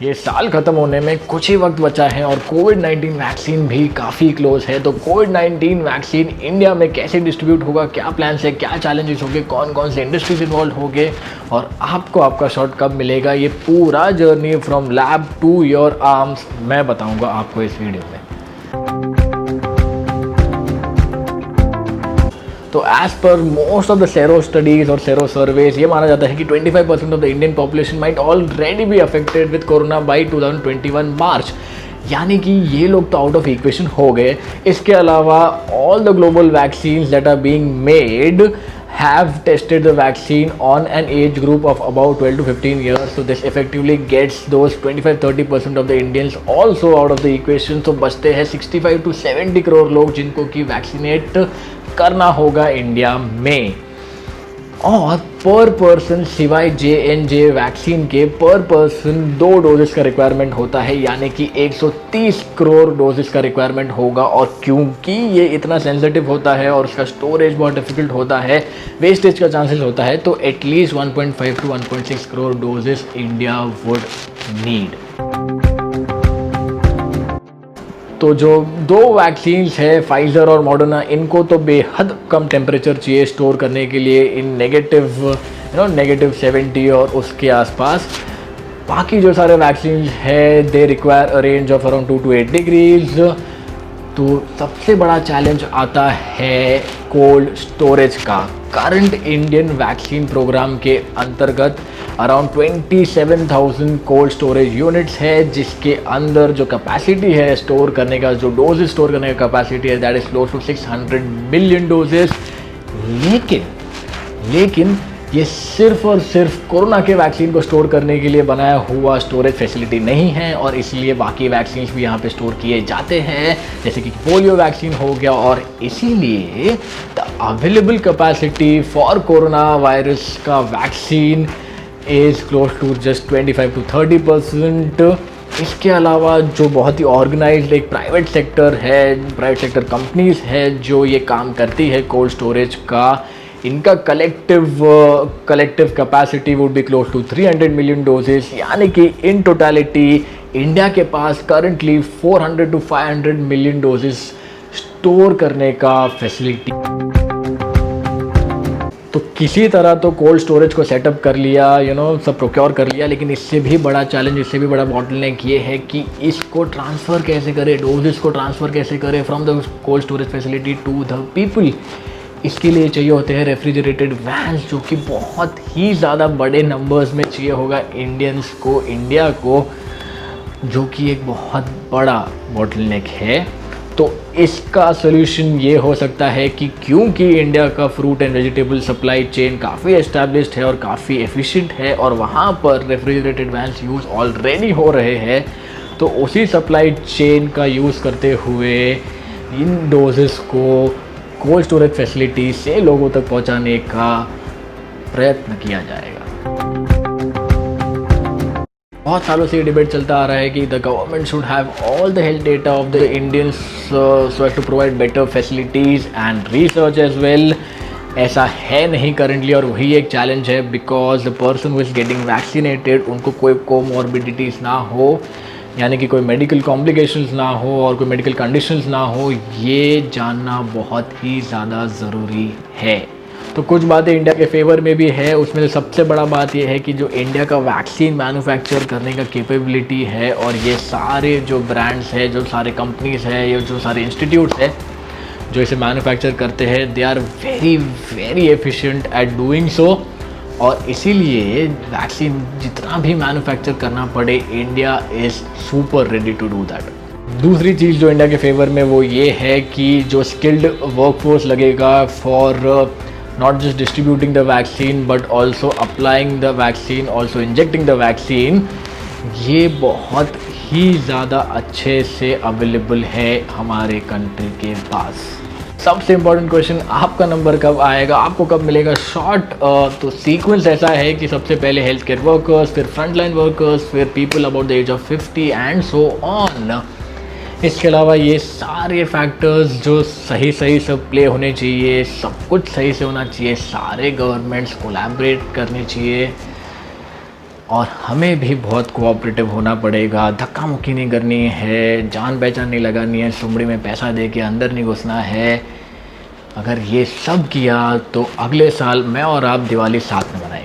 ये साल ख़त्म होने में कुछ ही वक्त बचा है और कोविड-19 वैक्सीन भी काफ़ी क्लोज है। तो कोविड-19 वैक्सीन इंडिया में कैसे डिस्ट्रीब्यूट होगा, क्या प्लान्स है, क्या चैलेंजेस होंगे, कौन कौन से इंडस्ट्रीज इन्वॉल्व होंगे और आपको आपका शॉट कब मिलेगा, ये पूरा journey from lab to your arms मैं बताऊँगा आपको इस वीडियो में। तो as per most of the sero studies और सेरो सर्वेज ये माना जाता है कि 25% of the Indian population might already be affected with corona by 2021 March, यानी कि ये लोग तो आउट ऑफ इक्वेशन हो गए। इसके अलावा all the global vaccines that are being made have tested the vaccine on an age group of about 12 to 15 years, so this effectively gets those 25-30% of the Indians also out of the equation। तो बचते हैं 65 to 70 crore लोग जिनको कि vaccinate करना होगा India में। और पर पर्सन सिवाय J&J वैक्सीन के पर पर्सन 2 डोजेस का रिक्वायरमेंट होता है, यानी कि 130 करोड़ डोजेस का रिक्वायरमेंट होगा। और क्योंकि ये इतना सेंसिटिव होता है और उसका स्टोरेज बहुत डिफिकल्ट होता है, वेस्टेज का चांसेस होता है, तो at least 1.5 to 1.6 crore doses India would need. तो जो 2 वैक्सीन्स है फाइज़र और मॉडर्ना, इनको तो बेहद कम टेम्परेचर चाहिए स्टोर करने के लिए इन नेगेटिव 70 और उसके आसपास। बाकी जो सारे वैक्सीन्स है they require a range of around 2 to 8 degrees. तो सबसे बड़ा चैलेंज आता है कोल्ड स्टोरेज का। करंट इंडियन वैक्सीन प्रोग्राम के अंतर्गत अराउंड 27,000 कोल्ड स्टोरेज यूनिट्स है, जिसके अंदर जो कैपेसिटी है स्टोर करने का, जो डोजेस स्टोर करने का कैपेसिटी है, that is close to 600 million doses. लेकिन ये सिर्फ और सिर्फ कोरोना के वैक्सीन को स्टोर करने के लिए बनाया हुआ स्टोरेज फैसिलिटी नहीं है, और इसलिए बाकी वैक्सीन भी यहाँ पे स्टोर किए जाते हैं, जैसे कि पोलियो वैक्सीन हो गया। और इसीलिए the available capacity for corona virus का vaccine is close to just 25 to 30%। इसके अलावा जो बहुत ही ऑर्गेनाइज्ड एक प्राइवेट सेक्टर कंपनीज है जो ये काम करती है कोल्ड स्टोरेज का, इनका collective capacity would be close to 300 million doses, यानी कि इन टोटलिटी इंडिया के पास currently 400 to 500 million doses store करने का फैसिलिटी। तो किसी तरह तो कोल्ड स्टोरेज को सेटअप कर लिया, सब प्रोक्योर कर लिया, लेकिन इससे भी बड़ा चैलेंज, इससे भी बड़ा बॉटलनेक ये है कि इसको ट्रांसफ़र कैसे करें, डोजेस को ट्रांसफ़र कैसे करें from the cold storage facility to the people. इसके लिए चाहिए होते हैं रेफ्रिजरेटेड वैन्स, जो कि बहुत ही ज़्यादा बड़े नंबर्स में चाहिए होगा इंडिया को, जो कि एक बहुत बड़ा बॉटलनेक है। तो इसका सोल्यूशन ये हो सकता है कि क्योंकि इंडिया का fruit and vegetable supply chain काफ़ी एस्टैब्लिश्ड है और काफ़ी एफिशिएंट है, और वहाँ पर रेफ्रिजरेटेड वैन्स यूज़ ऑलरेडी हो रहे हैं, तो उसी सप्लाई चेन का यूज़ करते हुए इन डोजेस को कोल्ड स्टोरेज फैसिलिटी से लोगों तक पहुंचाने का प्रयत्न किया जाएगा। बहुत सालों से ये डिबेट चलता आ रहा है कि the government should have all the health data of the Indians so as to provide better facilities and research as well. ऐसा है नहीं करंटली, और वही एक चैलेंज है, because the person who is getting vaccinated उनको कोई कोमॉर्बिडिटीज़ ना हो, यानी कि कोई मेडिकल कॉम्प्लिकेशंस ना हो और कोई मेडिकल कंडीशंस ना हो, ये जानना बहुत ही ज़्यादा ज़रूरी है। तो कुछ बातें इंडिया के फेवर में भी है, उसमें से सबसे बड़ा बात ये है कि जो इंडिया का वैक्सीन मैन्युफैक्चर करने का कैपेबिलिटी है, और ये सारे जो ब्रांड्स है, जो सारे कंपनीज़ है, ये जो सारे इंस्टीट्यूट्स है जो इसे मैन्युफैक्चर करते हैं, they are very very efficient at doing so. और इसीलिए वैक्सीन जितना भी मैन्युफैक्चर करना पड़े, India is super ready to do that. दूसरी चीज़ जो इंडिया के फेवर में वो ये है कि जो स्किल्ड वर्कफोर्स लगेगा for not just distributing the vaccine but also applying the vaccine, also injecting the vaccine, ये बहुत ही ज़्यादा अच्छे से अवेलेबल है हमारे कंट्री के पास। सबसे इम्पॉर्टेंट क्वेश्चन, आपका नंबर कब आएगा, आपको कब मिलेगा शॉट। तो सीक्वेंस ऐसा है कि सबसे पहले हेल्थ केयर वर्कर्स, फिर फ्रंटलाइन वर्कर्स, फिर people about the age of 50 and so on. इसके अलावा ये सारे फैक्टर्स जो सही सब प्ले होने चाहिए, सब कुछ सही से होना चाहिए, सारे गवर्नमेंट्स कोलैबोरेट करने चाहिए, और हमें भी बहुत कोऑपरेटिव होना पड़ेगा, धक्का मुक्की नहीं करनी है, जान पहचान नहीं लगानी है, सुमड़ी में पैसा दे के अंदर नहीं घुसना है। अगर ये सब किया तो अगले साल मैं और आप दिवाली साथ में मनाएंगे।